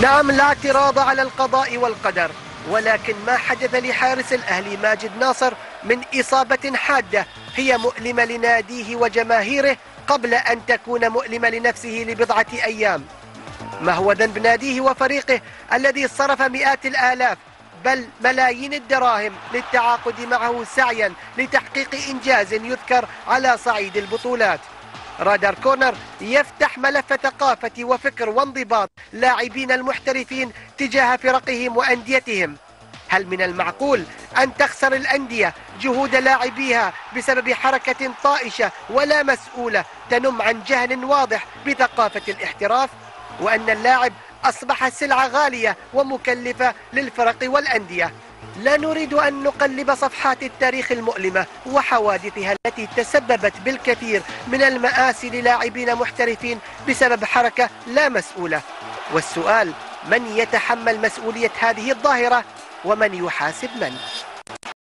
نعم، لا اعتراض على القضاء والقدر، ولكن ما حدث لحارس الأهلي ماجد ناصر من إصابة حادة هي مؤلمة لناديه وجماهيره قبل أن تكون مؤلمة لنفسه لبضعة أيام. ما هو ذنب ناديه وفريقه الذي صرف مئات الآلاف بل ملايين الدراهم للتعاقد معه سعيا لتحقيق إنجاز يذكر على صعيد البطولات؟ رادار كورنر يفتح ملف ثقافة وفكر وانضباط لاعبين المحترفين تجاه فرقهم وأنديتهم. هل من المعقول أن تخسر الأندية جهود لاعبيها بسبب حركة طائشة ولا مسؤولة تنم عن جهل واضح بثقافة الاحتراف، وأن اللاعب أصبح سلعة غالية ومكلفة للفرق والأندية؟ لا نريد أن نقلب صفحات التاريخ المؤلمة وحوادثها التي تسببت بالكثير من المآسي للاعبين محترفين بسبب حركة لا مسؤولة. والسؤال: من يتحمل مسؤولية هذه الظاهرة ومن يحاسب من؟